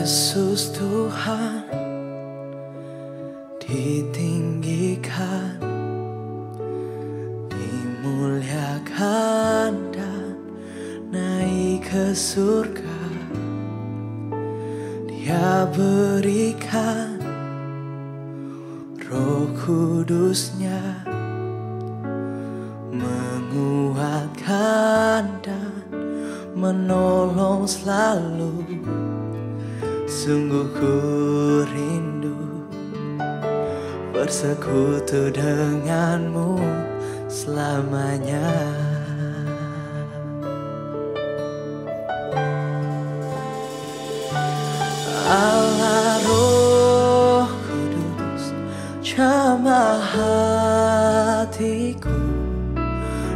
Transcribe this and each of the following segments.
Yesus Tuhan ditinggikan, dimuliakan dan naik ke surga. Dia berikan Roh Kudus-Nya, menguatkan dan menolong selalu. Sungguh ku rindu bersekutu denganmu selamanya. Allah Roh Kudus, jamah hatiku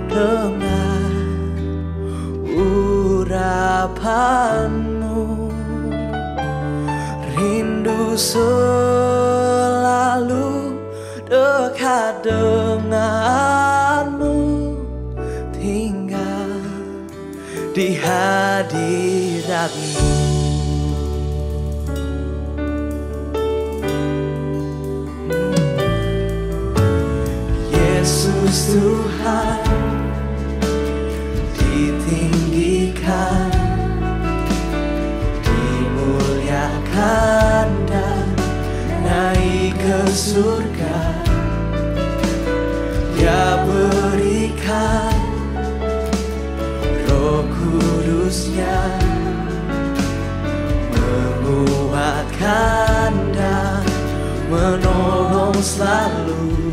dengan urapanmu. Rindu selalu dekat denganmu, tinggal di hadiratmu. Yesus Tuhan ditinggikan, dimuliakan dan naik ke surga. Dia berikan Roh Kudus-Nya, menguatkan dan menolong selalu.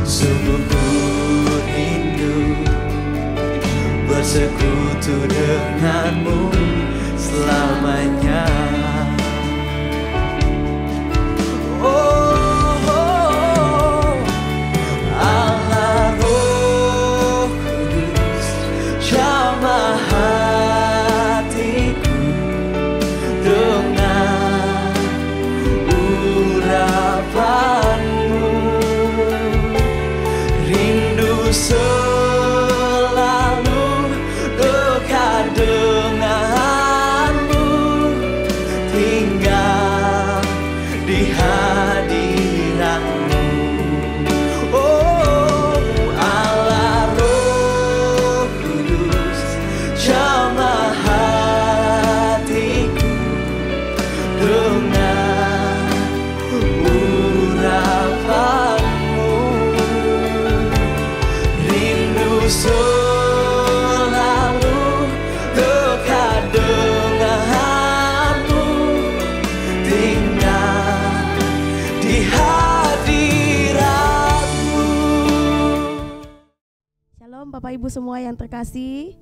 Sungguh ku rindu bersekutu denganmu selamanya. Allah Roh Kudus, jamah hatiku dengan urapanmu. Rindu selalu dekat denganmu, tinggal di hadiratmu. Oh Allah Roh Kudus, jamah hatiku dengan urapanmu. Rindu selalu dekat denganmu, tinggal di hadiratmu. Shalom Bapak Ibu semua yang terkasih.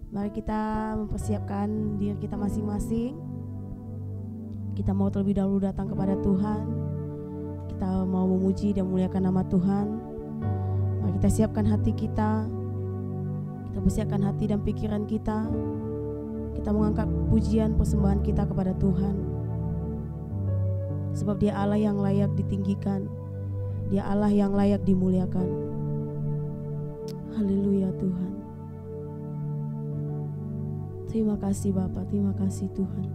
Mari kita mempersiapkan diri kita masing-masing. Kita mau terlebih dahulu datang kepada Tuhan. Kita mau memuji dan memuliakan nama Tuhan. Mari kita siapkan hati kita. Kita persiapkan hati dan pikiran kita. Kita mengangkat pujian persembahan kita kepada Tuhan. Sebab Dia Allah yang layak ditinggikan. Dia Allah yang layak dimuliakan. Haleluya Tuhan. Terima kasih Bapa, terima kasih Tuhan.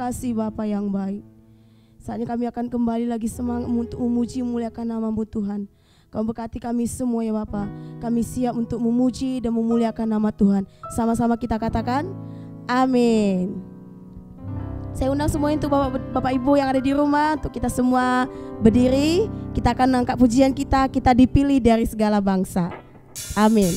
kasih Bapa yang baik. Saatnya kami akan kembali lagi semangat untuk memuji memuliakan nama-Mu Tuhan. Kau berkati kami semua ya Bapa. Kami siap untuk memuji dan memuliakan nama Tuhan. Sama-sama kita katakan amin. Saya undang semua untuk Bapak Ibu yang ada di rumah, untuk kita semua berdiri. Kita akan angkat pujian kita dipilih dari segala bangsa. Amin.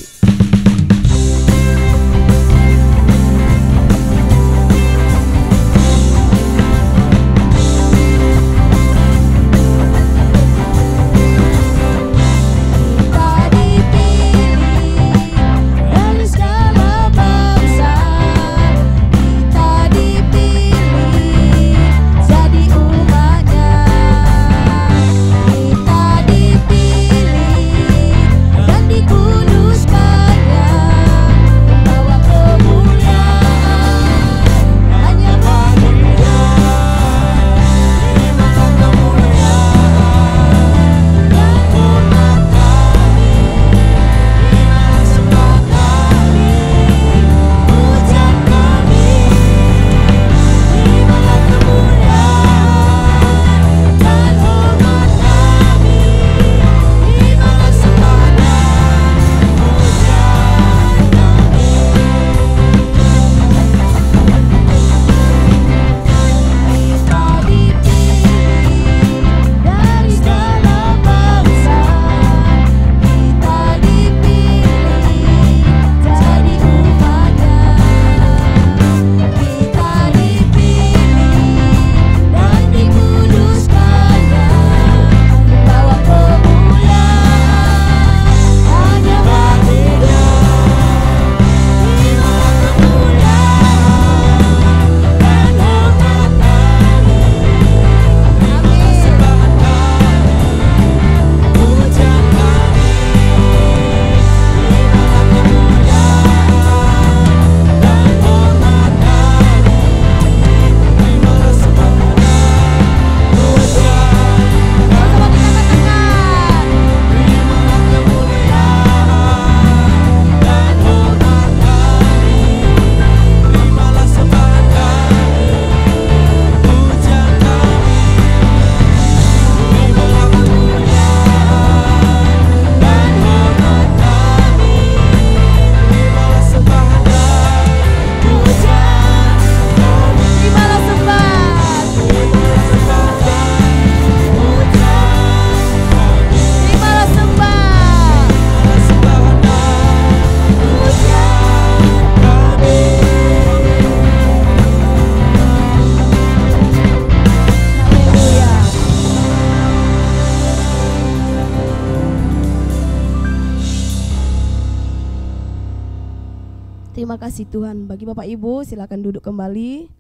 Terima kasih Tuhan. Bagi Bapak Ibu silakan duduk kembali.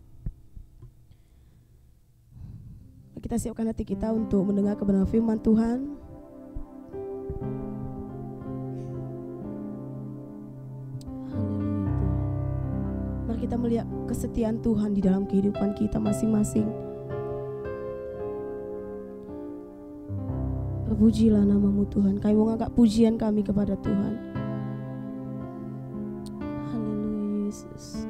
Kita siapkan hati kita untuk mendengar kebenaran firman Tuhan. Haleluya. Mari kita melihat kesetiaan Tuhan di dalam kehidupan kita masing-masing. Terpujilah nama-Mu Tuhan. Kami mengangkat pujian kami kepada Tuhan. Yesus.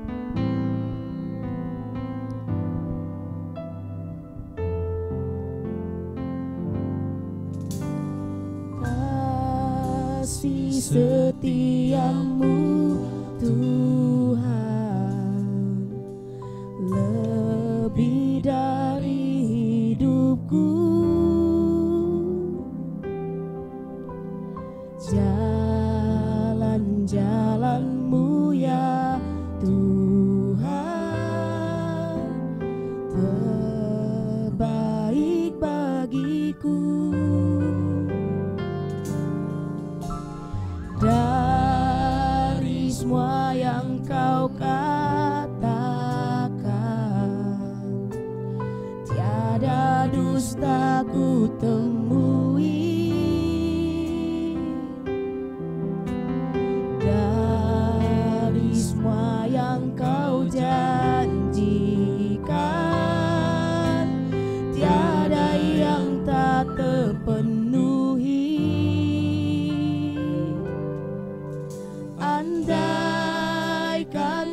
Kasih setiamu Tuhan lebih dari hidupku. Jalan-jalan-Mu ya Tuhan terbaik bagiku. Dari semua yang Kau katakan, tiada dusta ku temui. Dari semua yang Kau janjikan, tiada yang tak terpenuhi. Andaikan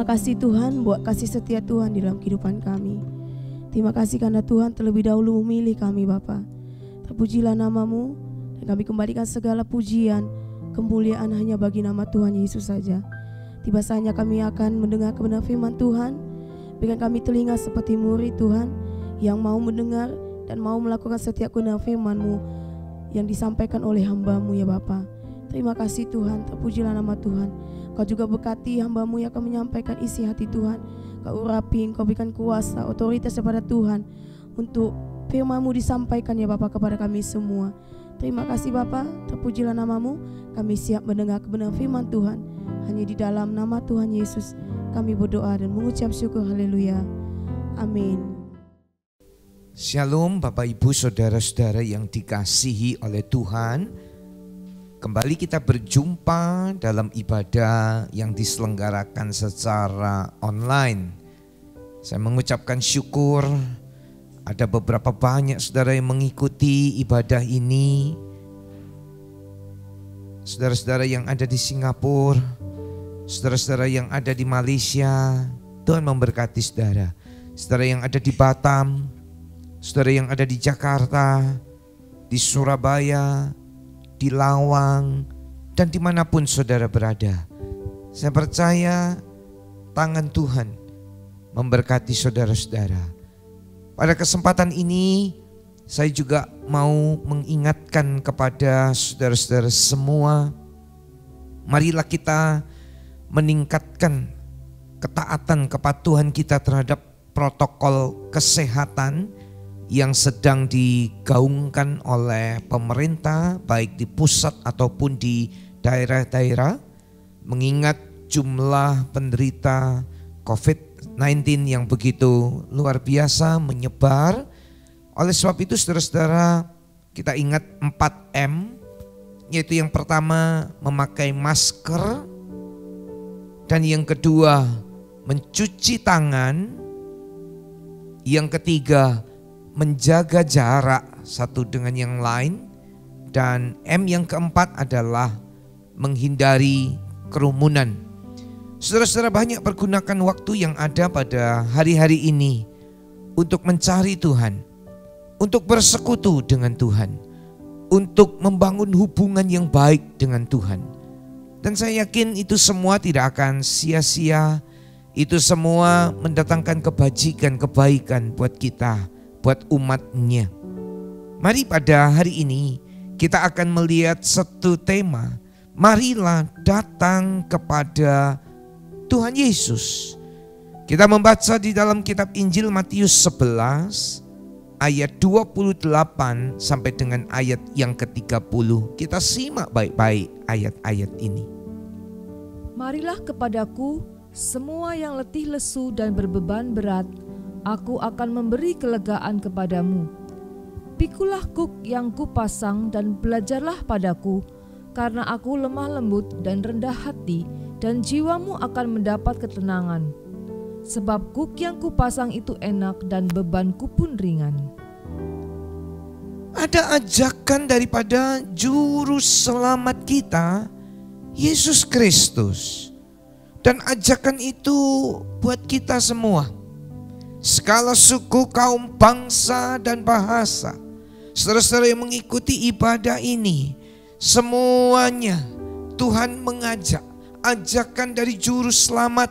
kasih Tuhan buat kasih setia Tuhan di dalam kehidupan kami. Terima kasih karena Tuhan terlebih dahulu memilih kami Bapa. Terpujilah nama-Mu dan kami kembalikan segala pujian, kemuliaan hanya bagi nama Tuhan Yesus saja. Tiba saatnya kami akan mendengar kebenaran firman Tuhan. Berikan kami telinga seperti murid Tuhan yang mau mendengar dan mau melakukan setiap kebenaran firman-Mu yang disampaikan oleh hamba-Mu ya Bapa. Terima kasih Tuhan, terpujilah nama Tuhan. Kau juga berkati hamba-Mu yang akan menyampaikan isi hati Tuhan. Kau urapi, Kau berikan kuasa, otoritas kepada Tuhan untuk firman-Mu disampaikan ya Bapa kepada kami semua. Terima kasih Bapa, terpujilah nama-Mu. Kami siap mendengar kebenaran firman Tuhan. Hanya di dalam nama Tuhan Yesus kami berdoa dan mengucap syukur. Haleluya. Amin. Shalom Bapak Ibu Saudara-saudara yang dikasihi oleh Tuhan. Kembali kita berjumpa dalam ibadah yang diselenggarakan secara online. Saya mengucapkan syukur ada beberapa banyak saudara yang mengikuti ibadah ini. Saudara-saudara yang ada di Singapura, saudara-saudara yang ada di Malaysia, Tuhan memberkati saudara. Saudara yang ada di Batam, saudara yang ada di Jakarta, di Surabaya, di Lawang, dan dimanapun saudara berada. Saya percaya tangan Tuhan memberkati saudara-saudara. Pada kesempatan ini saya juga mau mengingatkan kepada saudara-saudara semua, marilah kita meningkatkan ketaatan kepatuhan kita terhadap protokol kesehatan yang sedang digaungkan oleh pemerintah baik di pusat ataupun di daerah-daerah, mengingat jumlah penderita COVID-19 yang begitu luar biasa menyebar. Oleh sebab itu saudara-saudara, kita ingat 4M, yaitu yang pertama memakai masker, dan yang kedua mencuci tangan, yang ketiga menjaga jarak satu dengan yang lain, dan M yang keempat adalah menghindari kerumunan. Saudara-saudara, banyak pergunakan waktu yang ada pada hari-hari ini untuk mencari Tuhan, untuk bersekutu dengan Tuhan, untuk membangun hubungan yang baik dengan Tuhan. Dan saya yakin itu semua tidak akan sia-sia. Itu semua mendatangkan kebajikan, kebaikan buat kita, buat umatnya. Mari pada hari ini kita akan melihat satu tema. Marilah datang kepada Tuhan Yesus. Kita membaca di dalam kitab Injil Matius 11 ayat 28 sampai dengan ayat yang ke-30. Kita simak baik-baik ayat-ayat ini. Marilah kepadaku semua yang letih lesu dan berbeban berat, aku akan memberi kelegaan kepadamu. Pikulah kuk yang kupasang dan belajarlah padaku, karena aku lemah lembut dan rendah hati, dan jiwamu akan mendapat ketenangan. Sebab kuk yang kupasang itu enak dan bebanku pun ringan. Ada ajakan daripada juru selamat kita, Yesus Kristus. Dan ajakan itu buat kita semua, segala suku, kaum, bangsa, dan bahasa. Saudara-saudara yang mengikuti ibadah ini, semuanya Tuhan mengajak. Ajakan dari juru selamat,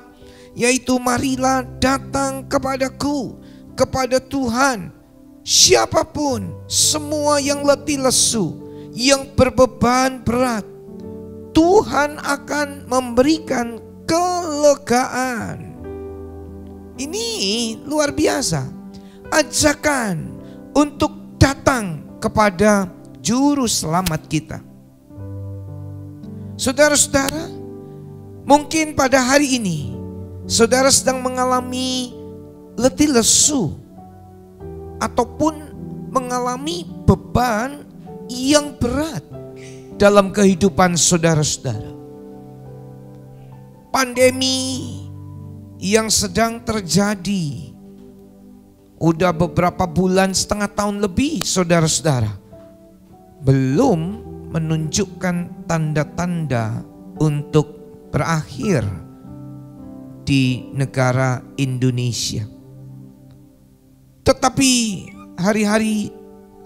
yaitu marilah datang kepadaku, kepada Tuhan. Siapapun, semua yang letih lesu, yang berbeban berat, Tuhan akan memberikan kelegaan. Ini luar biasa. Ajakan untuk datang kepada juru selamat kita. Saudara-saudara, mungkin pada hari ini saudara sedang mengalami letih lesu ataupun mengalami beban yang berat dalam kehidupan saudara-saudara. Pandemi yang sedang terjadi udah beberapa bulan, setengah tahun lebih saudara-saudara, belum menunjukkan tanda-tanda untuk berakhir. di negara Indonesia. Tetapi hari-hari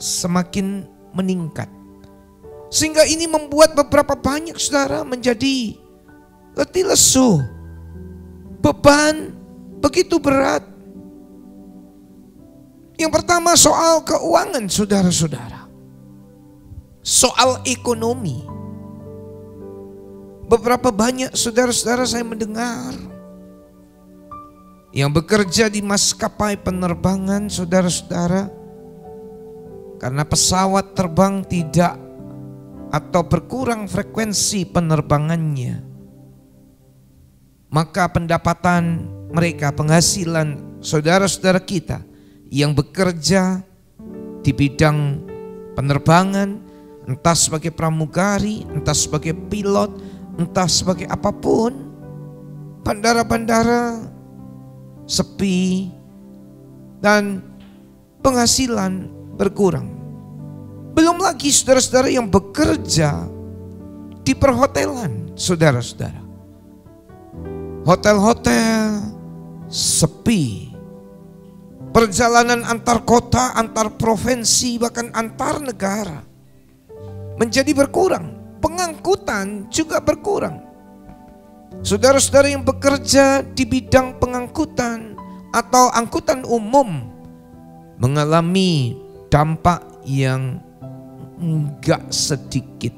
semakin meningkat. Sehingga ini membuat beberapa banyak saudara menjadi letih lesu. Beban begitu berat. Yang pertama soal keuangan saudara-saudara. Soal ekonomi. Beberapa banyak saudara-saudara saya mendengar yang bekerja di maskapai penerbangan saudara-saudara, karena pesawat terbang tidak atau berkurang frekuensi penerbangannya, maka pendapatan mereka, penghasilan saudara-saudara kita yang bekerja di bidang penerbangan, entah sebagai pramugari, entah sebagai pilot, entah sebagai apapun, bandara-bandara sepi dan penghasilan berkurang. Belum lagi saudara-saudara yang bekerja di perhotelan, saudara-saudara. Hotel-hotel sepi. Perjalanan antar kota, antar provinsi, bahkan antar negara menjadi berkurang. Pengangkutan juga berkurang. Saudara-saudara yang bekerja di bidang pengangkutan atau angkutan umum mengalami dampak yang enggak sedikit,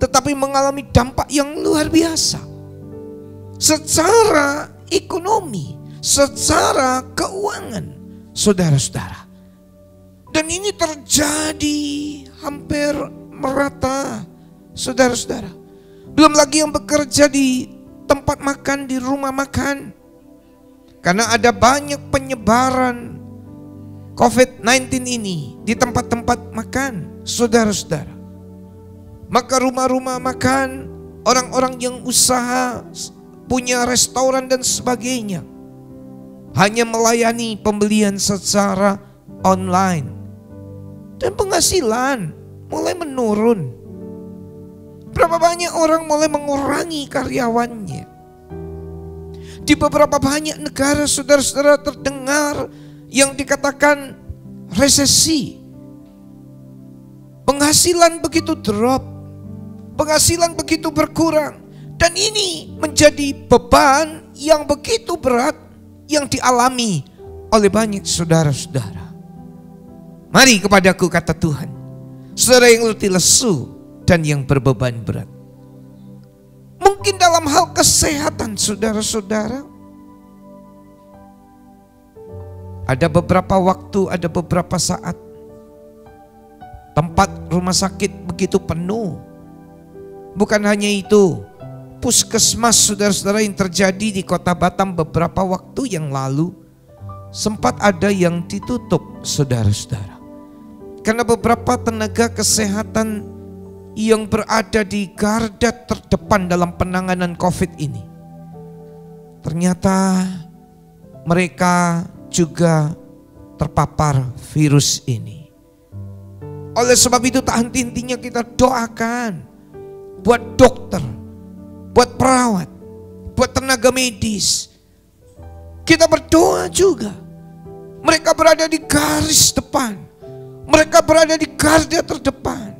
tetapi mengalami dampak yang luar biasa secara ekonomi, secara keuangan, saudara-saudara. Dan ini terjadi hampir merata, saudara-saudara. Belum lagi yang bekerja di tempat makan, di rumah makan, karena ada banyak penyebaran COVID-19 ini di tempat-tempat makan, saudara-saudara. Maka rumah-rumah makan, orang-orang yang usaha, punya restoran dan sebagainya, hanya melayani pembelian secara online. Dan penghasilan mulai menurun. Berapa banyak orang mulai mengurangi karyawannya. Di beberapa banyak negara saudara-saudara terdengar yang dikatakan resesi. Penghasilan begitu drop, penghasilan begitu berkurang. Dan ini menjadi beban yang begitu berat yang dialami oleh banyak saudara-saudara. Mari kepadaku, kata Tuhan, saudara yang letih lesu dan yang berbeban berat. Mungkin dalam hal kesehatan saudara-saudara, ada beberapa waktu, ada beberapa saat tempat rumah sakit begitu penuh. Bukan hanya itu, puskesmas saudara-saudara yang terjadi di kota Batam beberapa waktu yang lalu sempat ada yang ditutup, saudara-saudara. Karena beberapa tenaga kesehatan yang berada di garda terdepan dalam penanganan COVID ini, ternyata mereka juga terpapar virus ini. Oleh sebab itu tak henti-hentinya kita doakan buat dokter, buat perawat, buat tenaga medis. Kita berdoa juga. Mereka berada di garis depan, mereka berada di garda terdepan.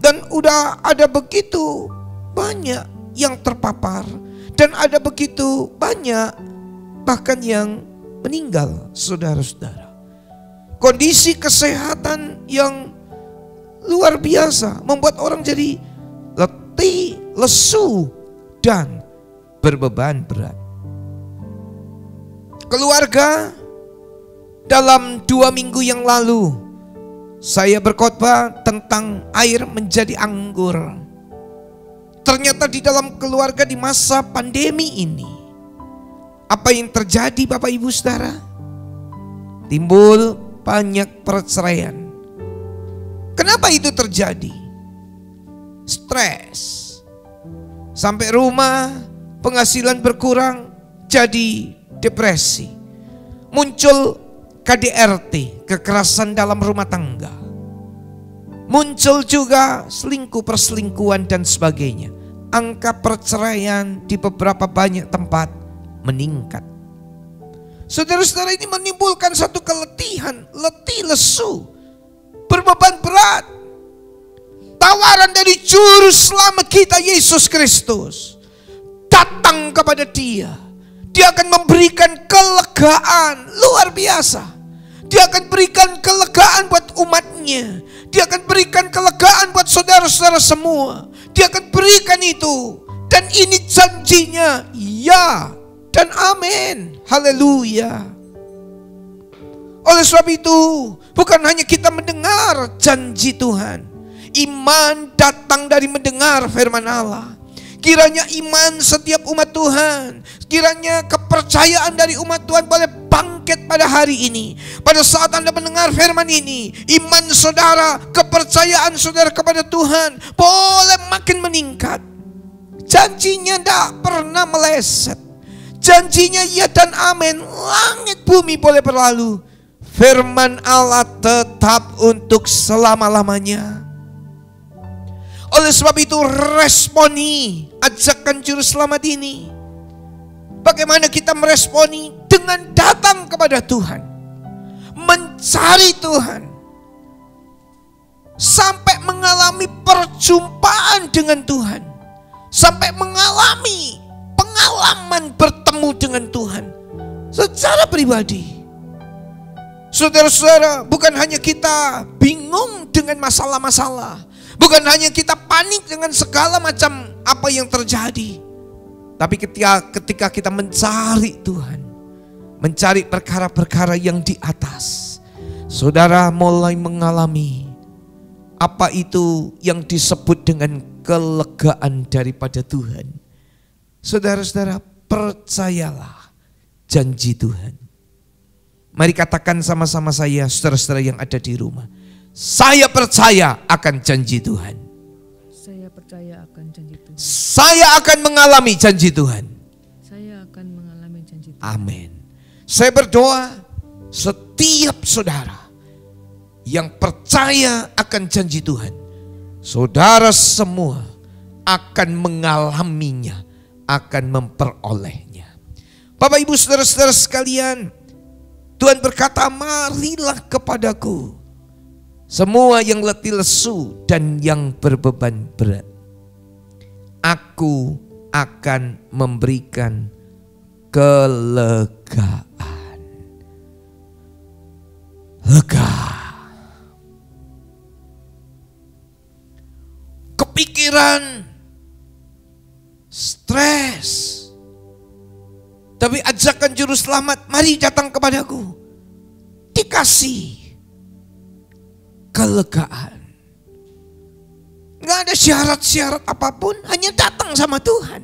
Dan udah ada begitu banyak yang terpapar, dan ada begitu banyak bahkan yang meninggal, saudara-saudara. Kondisi kesehatan yang luar biasa membuat orang jadi letih, lesu, dan berbeban berat. Keluarga, dalam 2 minggu yang lalu saya berkhotbah tentang air menjadi anggur. Ternyata di dalam keluarga di masa pandemi ini, apa yang terjadi Bapak Ibu Saudara? Timbul banyak perceraian. Kenapa itu terjadi? Stres. Sampai rumah penghasilan berkurang, jadi depresi. Muncul KDRT, kekerasan dalam rumah tangga. Muncul juga selingkuh, perselingkuhan dan sebagainya. Angka perceraian di beberapa banyak tempat meningkat. Saudara-saudara, ini menimbulkan satu keletihan, letih lesu, berbeban berat. Tawaran dari Juru Selamat kita Yesus Kristus, datang kepada Dia. Dia akan memberikan kelegaan luar biasa. Dia akan berikan kelegaan buat umatnya. Dia akan berikan kelegaan buat saudara-saudara semua. Dia akan berikan itu. Dan ini janjinya, ya dan amin. Haleluya. Oleh sebab itu, bukan hanya kita mendengar janji Tuhan. Iman datang dari mendengar firman Allah. Kiranya iman setiap umat Tuhan, kiranya kepercayaan dari umat Tuhan boleh bangkit pada hari ini. Pada saat Anda mendengar firman ini, iman saudara, kepercayaan saudara kepada Tuhan boleh makin meningkat. Janjinya tidak pernah meleset. Janjinya ya dan amin. Langit bumi boleh berlalu, firman Allah tetap untuk selama-lamanya. Oleh sebab itu, responi ajakan Juru Selamat ini. Bagaimana kita meresponi? Dengan datang kepada Tuhan, mencari Tuhan, sampai mengalami perjumpaan dengan Tuhan, sampai mengalami pengalaman bertemu dengan Tuhan secara pribadi. Saudara-saudara, bukan hanya kita bingung dengan masalah-masalah, bukan hanya kita panik dengan segala macam apa yang terjadi, tapi ketika kita mencari Tuhan, mencari perkara-perkara yang di atas, saudara mulai mengalami apa itu yang disebut dengan kelegaan daripada Tuhan. Saudara-saudara, percayalah janji Tuhan. Mari katakan sama-sama saya, saudara-saudara yang ada di rumah. Saya percaya akan janji Tuhan. Saya percaya akan janji Tuhan. Saya akan mengalami janji Tuhan. Saya akan mengalami janji Tuhan. Amin. Saya berdoa setiap saudara yang percaya akan janji Tuhan, saudara semua akan mengalaminya, akan memperolehnya. Bapak ibu saudara-saudara sekalian, Tuhan berkata, marilah kepadaku semua yang letih lesu dan yang berbeban berat. Aku akan memberikan kelegaan. Lega. Kepikiran, stres. Tapi ajakan Juru Selamat, mari datang kepadaku. Dikasih kelegaan. Gak ada syarat-syarat apapun, hanya datang sama Tuhan.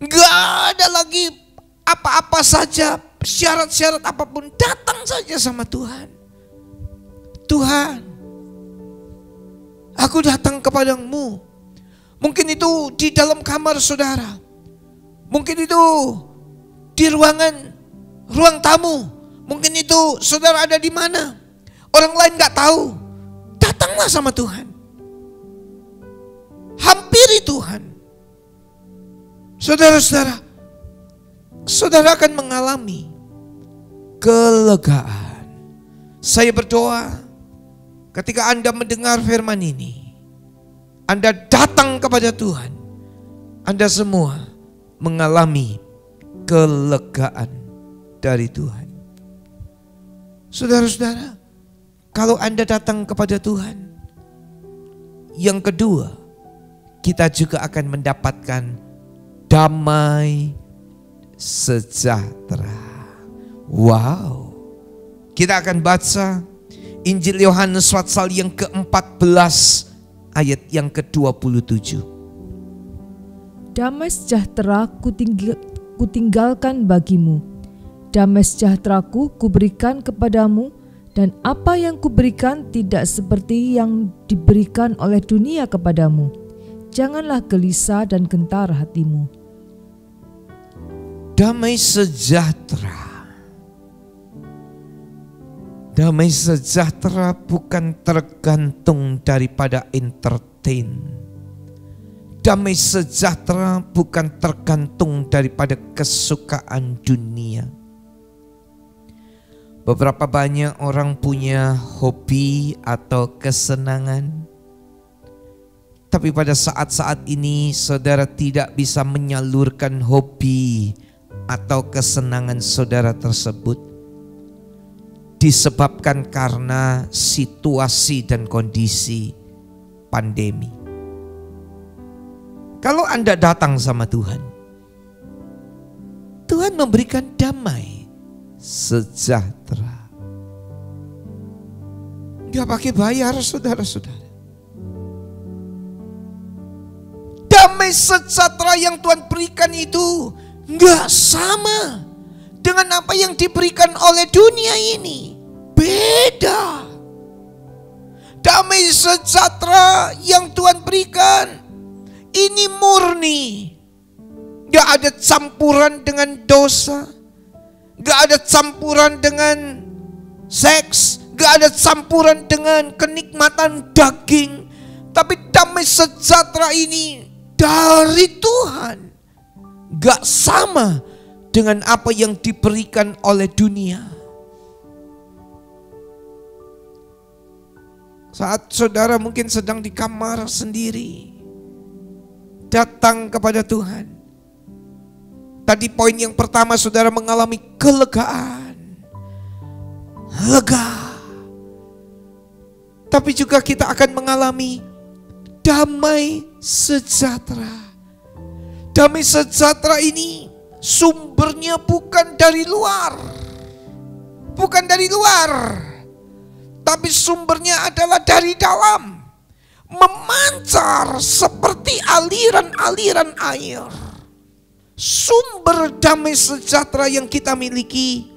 Gak ada lagi apa-apa saja, syarat-syarat apapun, datang saja sama Tuhan. Tuhan, aku datang kepadamu. Mungkin itu di dalam kamar saudara, mungkin itu di ruang tamu, mungkin itu saudara ada di mana, orang lain gak tahu. Datanglah sama Tuhan. Hampiri Tuhan. Saudara-saudara, saudara akan mengalami kelegaan. Saya berdoa ketika Anda mendengar firman ini, Anda datang kepada Tuhan, Anda semua mengalami kelegaan dari Tuhan. Saudara-saudara, kalau Anda datang kepada Tuhan, yang kedua, kita juga akan mendapatkan damai sejahtera. Wow. Kita akan baca Injil Yohanes pasal yang ke-14 ayat yang ke-27. Damai sejahtera kutinggalkan bagimu. Damai sejahteraku kuberikan kepadamu, dan apa yang kuberikan tidak seperti yang diberikan oleh dunia kepadamu. Janganlah gelisah dan gentar hatimu. Damai sejahtera. Damai sejahtera bukan tergantung daripada entertain. Damai sejahtera bukan tergantung daripada kesukaan dunia. Beberapa banyak orang punya hobi atau kesenangan, tapi pada saat-saat ini saudara tidak bisa menyalurkan hobi atau kesenangan saudara tersebut, disebabkan karena situasi dan kondisi pandemi. Kalau Anda datang sama Tuhan, Tuhan memberikan damai sejahtera. Gak pakai bayar, saudara-saudara. Damai sejahtera yang Tuhan berikan itu gak sama dengan apa yang diberikan oleh dunia ini. Beda. Damai sejahtera yang Tuhan berikan ini murni. Gak ada campuran dengan dosa, gak ada campuran dengan seks, gak ada campuran dengan kenikmatan daging. Tapi damai sejahtera ini dari Tuhan, gak sama dengan apa yang diberikan oleh dunia. Saat saudara mungkin sedang di kamar sendiri, datang kepada Tuhan. Tadi poin yang pertama, saudara mengalami kelegaan, lega. Tapi juga kita akan mengalami damai sejahtera. Damai sejahtera ini sumbernya bukan dari luar. Bukan dari luar. Tapi sumbernya adalah dari dalam. Memancar seperti aliran-aliran air. Sumber damai sejahtera yang kita miliki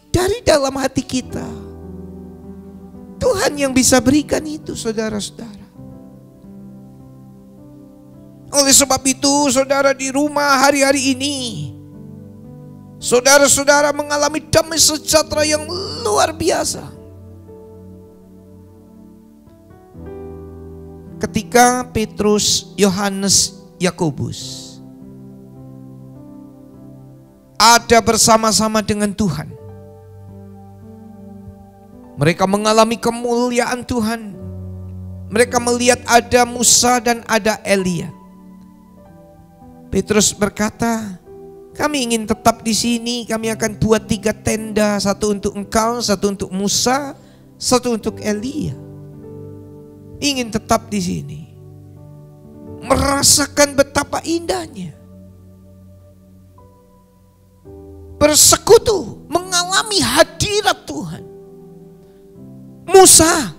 dari dalam hati kita. Tuhan yang bisa berikan itu, saudara-saudara. Oleh sebab itu, saudara di rumah hari-hari ini, saudara-saudara mengalami damai sejahtera yang luar biasa. Ketika Petrus, Yohanes, Yakobus ada bersama-sama dengan Tuhan, mereka mengalami kemuliaan Tuhan. Mereka melihat ada Musa dan ada Elia. Petrus berkata, kami ingin tetap di sini. Kami akan buat 3 tenda, satu untuk engkau, satu untuk Musa, satu untuk Elia. Ingin tetap di sini, merasakan betapa indahnya bersekutu, mengalami hadirat Tuhan. Musa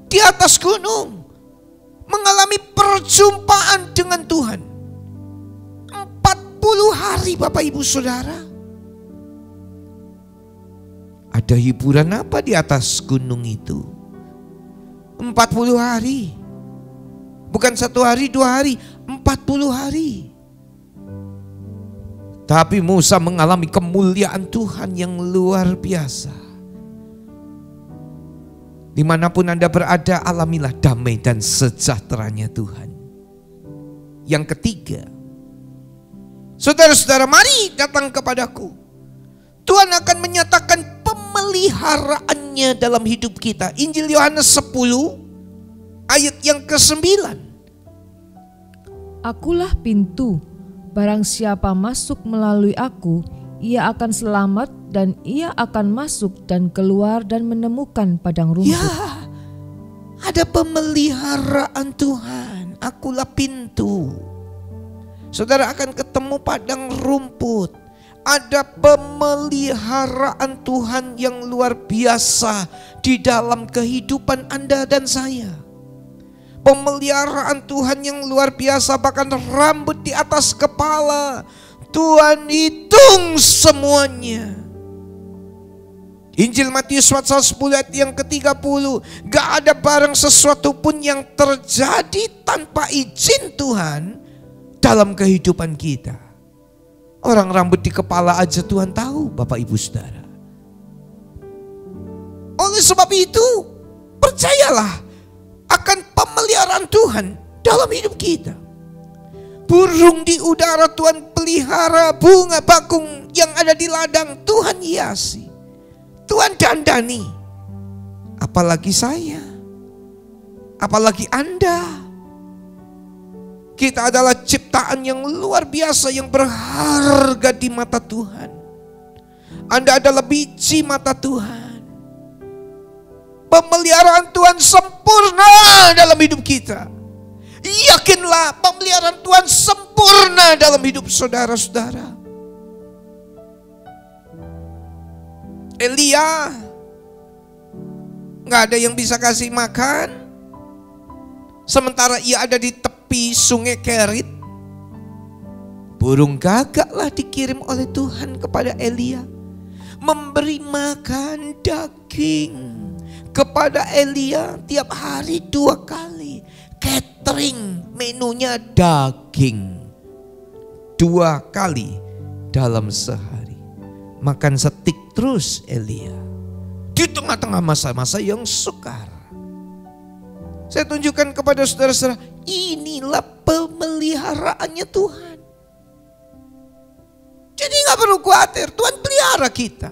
di atas gunung mengalami perjumpaan dengan Tuhan 40 hari, Bapak Ibu Saudara. Ada hiburan apa di atas gunung itu? 40 hari. Bukan 1 hari, 2 hari, 40 hari. Tapi Musa mengalami kemuliaan Tuhan yang luar biasa. Dimanapun Anda berada, alamilah damai dan sejahteranya Tuhan. Yang ketiga, saudara-saudara, mari datang kepadaku. Tuhan akan menyatakan pemeliharaannya dalam hidup kita. Injil Yohanes 10 ayat yang ke-9. Akulah pintu, barang siapa masuk melalui aku, ia akan selamat dan ia akan masuk dan keluar dan menemukan padang rumput. Ya, ada pemeliharaan Tuhan. Akulah pintu. Saudara akan ketemu padang rumput. Ada pemeliharaan Tuhan yang luar biasa di dalam kehidupan Anda dan saya. Pemeliharaan Tuhan yang luar biasa, bahkan rambut di atas kepala Tuhan hitung semuanya. Injil Matius pasal 10 ayat yang ke-30, gak ada barang sesuatu pun yang terjadi tanpa izin Tuhan dalam kehidupan kita. Orang rambut di kepala aja Tuhan tahu, Bapak Ibu Saudara. Oleh sebab itu, percayalah akan pemeliharaan Tuhan dalam hidup kita. burung di udara Tuhan pelihara, bunga bakung yang ada di ladang Tuhan hiasi, Tuhan dandani. Apalagi saya, apalagi Anda. Kita adalah ciptaan yang luar biasa, yang berharga di mata Tuhan. Anda adalah biji mata Tuhan. Pemeliharaan Tuhan sempurna dalam hidup kita. Yakinlah, pemeliharaan Tuhan sempurna dalam hidup saudara-saudara. Elia gak ada yang bisa kasih makan, sementara ia ada di tepi sungai Kerit. Burung gagaklah dikirim oleh Tuhan kepada Elia, memberi makan daging kepada Elia tiap hari 2 kali. Catering, menunya daging 2 kali dalam sehari. Makan steak terus Elia di tengah-tengah masa-masa yang sukar. Saya tunjukkan kepada saudara-saudara, inilah pemeliharaannya Tuhan. Jadi gak perlu khawatir, Tuhan pelihara kita.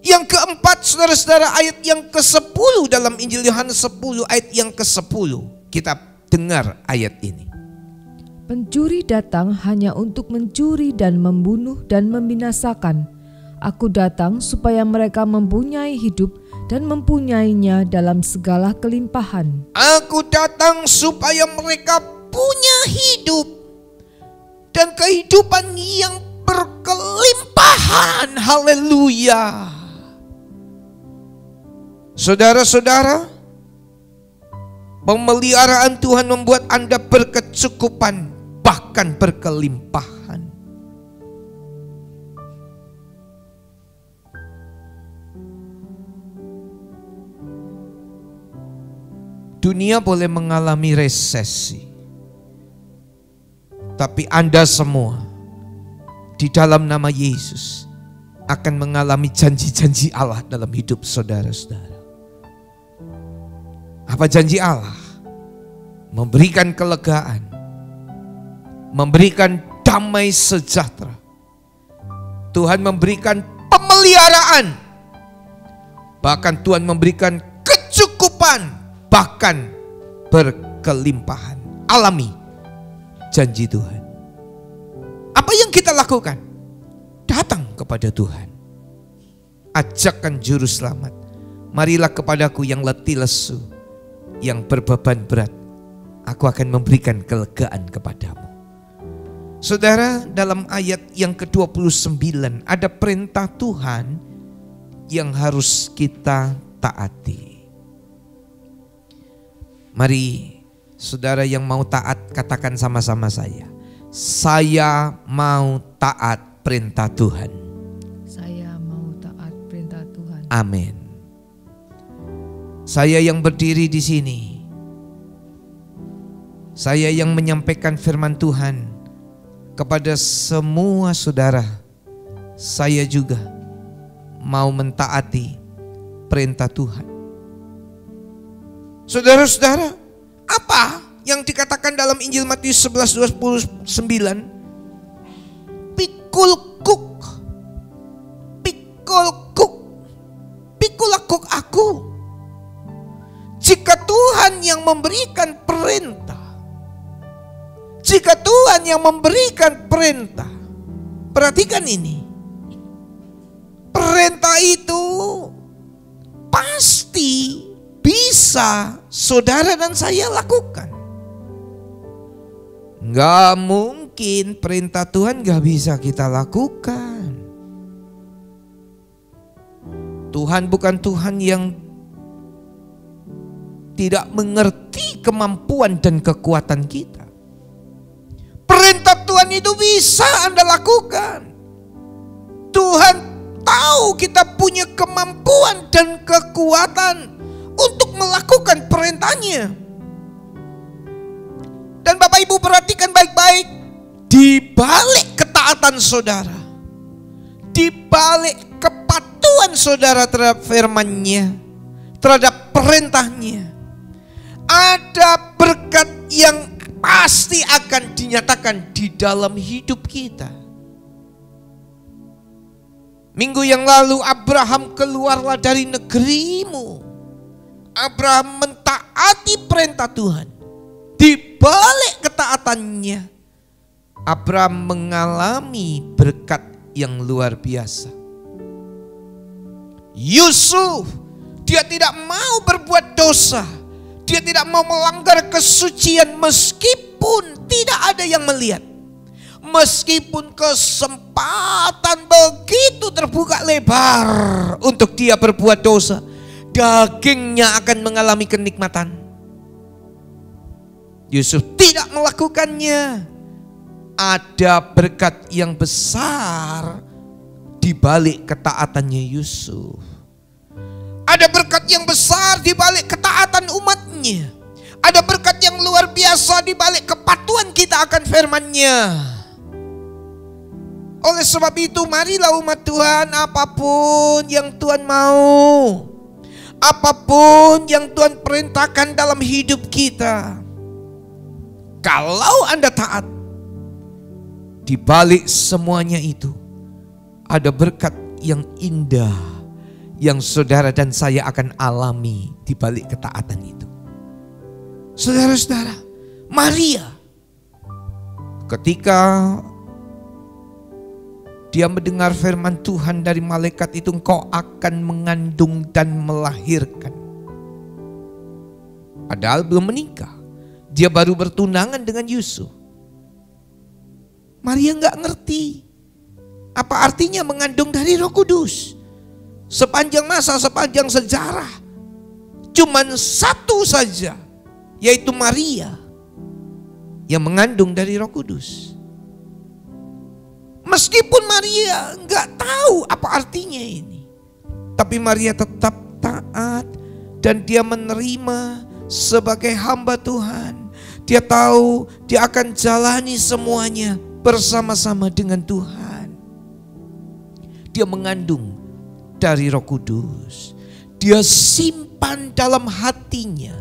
Yang keempat, saudara-saudara, ayat yang ke-10 dalam Injil Yohanes 10 ayat yang ke-10. Kita dengar ayat ini. Pencuri datang hanya untuk mencuri dan membunuh dan membinasakan. Aku datang supaya mereka mempunyai hidup dan mempunyainya dalam segala kelimpahan. Aku datang supaya mereka punya hidup dan kehidupan yang berkelimpahan. Haleluya. Saudara-saudara, pemeliharaan Tuhan membuat Anda berkecukupan, bahkan berkelimpahan. Dunia boleh mengalami resesi, tapi Anda semua di dalam nama Yesus akan mengalami janji-janji Allah dalam hidup saudara-saudara. Apa janji Allah? Memberikan kelegaan, memberikan damai sejahtera. Tuhan memberikan pemeliharaan, bahkan Tuhan memberikan kecukupan, bahkan berkelimpahan. Alami janji Tuhan. Apa yang kita lakukan? Datang kepada Tuhan. Ajakkan juru selamat. Marilah kepadaku yang letih lesu, yang berbeban berat, aku akan memberikan kelegaan kepadamu. Saudara, dalam ayat yang ke-29 ada perintah Tuhan yang harus kita taati. Mari saudara yang mau taat katakan sama-sama saya. Saya mau taat perintah Tuhan. Saya mau taat perintah Tuhan. Amin. Saya yang berdiri di sini, saya yang menyampaikan firman Tuhan kepada semua saudara, saya juga mau mentaati perintah Tuhan. Saudara-saudara, apa yang dikatakan dalam Injil Matius 11:29? Pikul kuk, pikulah kuk aku. Jika Tuhan yang memberikan perintah, jika Tuhan yang memberikan perintah, perhatikan ini, perintah itu pasti bisa saudara dan saya lakukan. Gak mungkin perintah Tuhan gak bisa kita lakukan. Tuhan bukan Tuhan yang tidak mengerti kemampuan dan kekuatan kita. Perintah Tuhan itu bisa Anda lakukan. Tuhan tahu kita punya kemampuan dan kekuatan untuk melakukan perintahnya. Dan Bapak Ibu perhatikan baik-baik, di balik ketaatan saudara, di balik kepatuhan saudara terhadap firman-Nya, terhadap perintahnya, ada berkat yang pasti akan dinyatakan di dalam hidup kita. Minggu yang lalu Abraham keluarlah dari negerimu. Abraham mentaati perintah Tuhan. Di balik ketaatannya, Abraham mengalami berkat yang luar biasa. Yusuf, dia tidak mau berbuat dosa. Dia tidak mau melanggar kesucian meskipun tidak ada yang melihat. Meskipun kesempatan begitu terbuka lebar untuk dia berbuat dosa, dagingnya akan mengalami kenikmatan. Yusuf tidak melakukannya. Ada berkat yang besar di balik ketaatannya Yusuf. Ada berkat yang besar di balik ketaatan umatnya. Ada berkat yang luar biasa di balik kepatuhan kita akan firman-Nya. Oleh sebab itu marilah umat Tuhan, apapun yang Tuhan mau, apapun yang Tuhan perintahkan dalam hidup kita, kalau Anda taat, di balik semuanya itu ada berkat yang indah yang saudara dan saya akan alami di balik ketaatan itu. Saudara-saudara, Maria ketika dia mendengar firman Tuhan dari malaikat itu, engkau akan mengandung dan melahirkan. Padahal belum menikah. Dia baru bertunangan dengan Yusuf. Maria nggak ngerti apa artinya mengandung dari Roh Kudus. Sepanjang masa, sepanjang sejarah, cuman satu saja, yaitu Maria yang mengandung dari Roh Kudus. Meskipun Maria nggak tahu apa artinya ini, tapi Maria tetap taat dan dia menerima sebagai hamba Tuhan. Dia tahu dia akan jalani semuanya bersama-sama dengan Tuhan. Dia mengandung dari Roh Kudus. Dia simpan dalam hatinya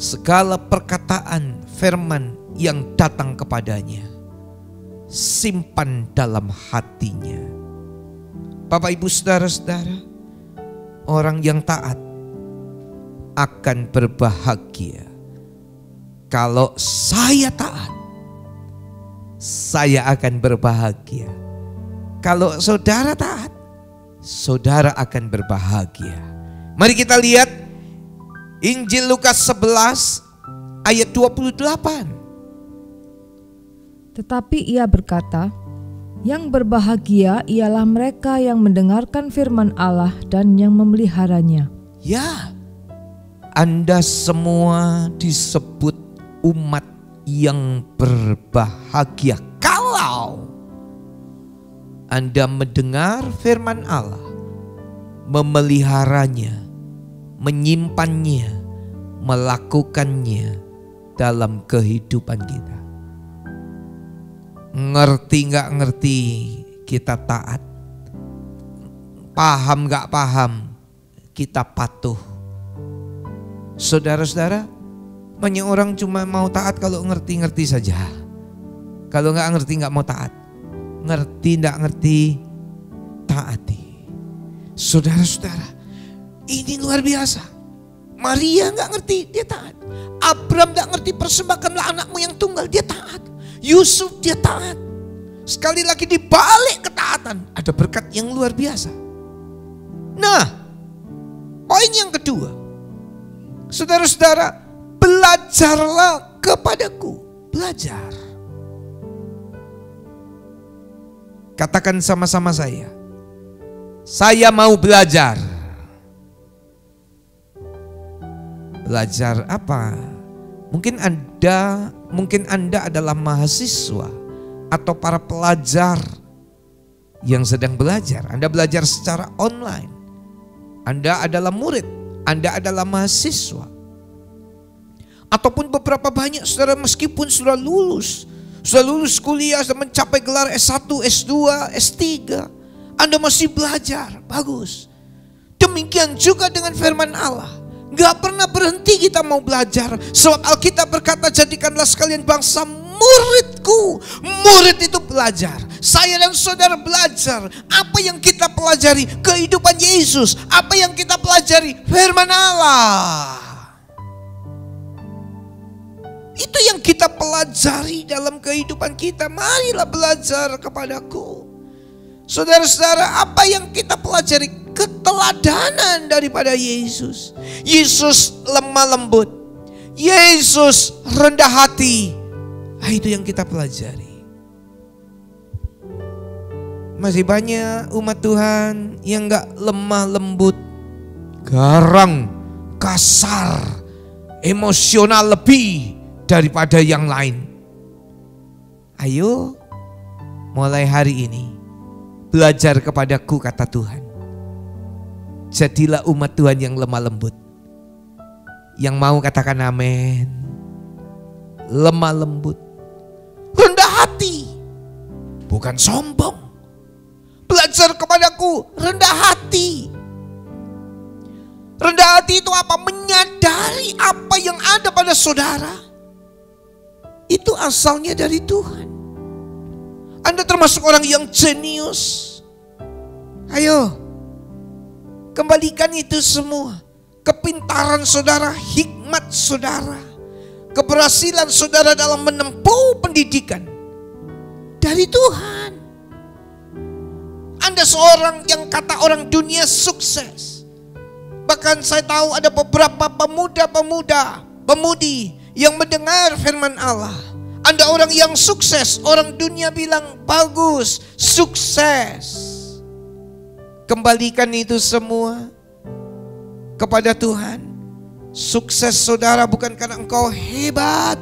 segala perkataan firman yang datang kepadanya. Simpan dalam hatinya. Bapak Ibu saudara-saudara, orang yang taat akan berbahagia. Kalau saya taat, saya akan berbahagia. Kalau saudara taat, saudara akan berbahagia. Mari kita lihat Injil Lukas 11 ayat 28. Tetapi ia berkata, yang berbahagia ialah mereka yang mendengarkan firman Allah dan yang memeliharanya. Ya, Anda semua disebut umat yang berbahagia kalau Anda mendengar firman Allah, memeliharanya, menyimpannya, melakukannya dalam kehidupan kita. Ngerti gak ngerti, kita taat. Paham gak paham, kita patuh. Saudara-saudara, banyak orang cuma mau taat kalau ngerti-ngerti saja. Kalau gak ngerti gak mau taat. Ngerti gak ngerti, taati. Saudara-saudara, ini luar biasa. Maria gak ngerti, dia taat. Abraham gak ngerti, persembahkanlah anakmu yang tunggal, dia taat. Yusuf dia taat. Sekali lagi di balik ketaatan ada berkat yang luar biasa. Nah, poin yang kedua, saudara-saudara, belajarlah kepadaku. Belajar. Katakan sama-sama saya mau belajar. Belajar apa? Mungkin Anda adalah mahasiswa atau para pelajar yang sedang belajar. Anda belajar secara online. Anda adalah murid, Anda adalah mahasiswa. Ataupun beberapa banyak saudara meskipun sudah lulus kuliah, sudah mencapai gelar S1, S2, S3. Anda masih belajar, bagus. Demikian juga dengan firman Allah. Gak pernah berhenti kita mau belajar. Sebab Alkitab berkata, jadikanlah sekalian bangsa muridku. Murid itu belajar. Saya dan saudara belajar. Apa yang kita pelajari? Kehidupan Yesus. Apa yang kita pelajari? Firman Allah. Itu yang kita pelajari dalam kehidupan kita. Marilah belajar kepadaku. Saudara-saudara, apa yang kita pelajari? Keteladanan daripada Yesus. Yesus lemah lembut. Yesus rendah hati. Itu yang kita pelajari. Masih banyak umat Tuhan yang gak lemah lembut, garang, kasar, emosional lebih daripada yang lain. Ayo mulai hari ini belajar kepadaku, kata Tuhan. Jadilah umat Tuhan yang lemah lembut. Yang mau katakan amin. Lemah lembut, rendah hati, bukan sombong. Belajar kepadaku, rendah hati. Rendah hati itu apa? Menyadari apa yang ada pada saudara. Itu asalnya dari Tuhan. Anda termasuk orang yang jenius. Ayo, kembalikan itu semua. Kepintaran saudara, hikmat saudara, keberhasilan saudara dalam menempuh pendidikan dari Tuhan. Anda seorang yang kata orang dunia sukses. Bahkan saya tahu ada beberapa pemudi yang mendengar firman Allah. Anda orang yang sukses, orang dunia bilang bagus, sukses. Kembalikan itu semua kepada Tuhan. Sukses saudara bukan karena engkau hebat,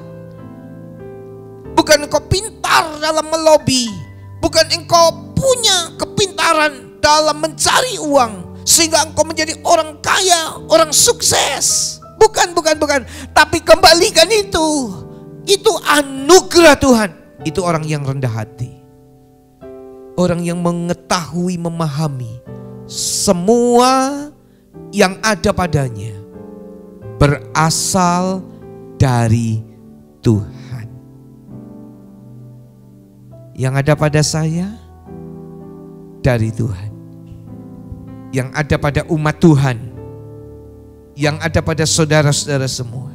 bukan engkau pintar dalam melobi, bukan engkau punya kepintaran dalam mencari uang sehingga engkau menjadi orang kaya, orang sukses. Bukan. Tapi kembalikan itu. Itu anugerah Tuhan. Itu orang yang rendah hati. Orang yang mengetahui, memahami semua yang ada padanya berasal dari Tuhan. Yang ada pada saya dari Tuhan. Yang ada pada umat Tuhan, yang ada pada saudara-saudara semua,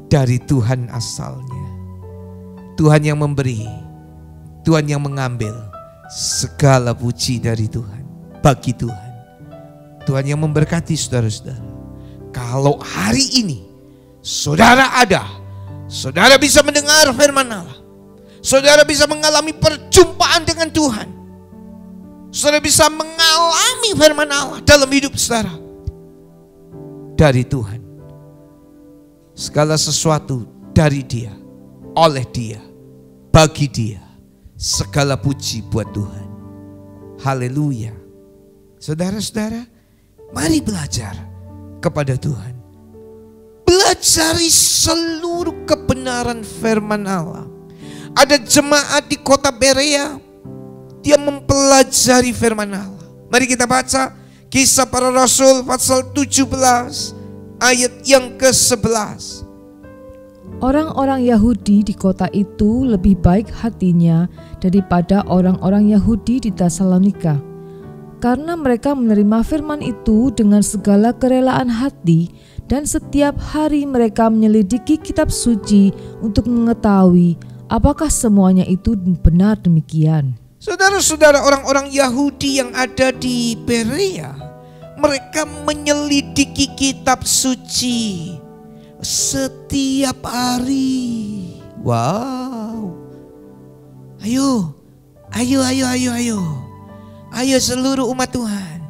dari Tuhan asalnya. Tuhan yang memberi, Tuhan yang mengambil. Segala puji dari Tuhan, bagi Tuhan. Tuhan yang memberkati saudara-saudara. Kalau hari ini saudara ada, saudara bisa mendengar firman Allah, saudara bisa mengalami perjumpaan dengan Tuhan, saudara bisa mengalami firman Allah dalam hidup saudara, dari Tuhan. Segala sesuatu dari Dia, oleh Dia, bagi Dia. Segala puji buat Tuhan. Haleluya. Saudara-saudara, mari belajar kepada Tuhan. Belajari seluruh kebenaran firman Allah. Ada jemaat di kota Berea, dia mempelajari firman Allah. Mari kita baca Kisah Para Rasul pasal 17 ayat yang ke-11. Orang-orang Yahudi di kota itu lebih baik hatinya daripada orang-orang Yahudi di Tesalonika, karena mereka menerima firman itu dengan segala kerelaan hati, dan setiap hari mereka menyelidiki kitab suci untuk mengetahui apakah semuanya itu benar demikian. Saudara-saudara, orang-orang Yahudi yang ada di Berea, mereka menyelidiki kitab suci setiap hari. Wow. Ayo seluruh umat Tuhan.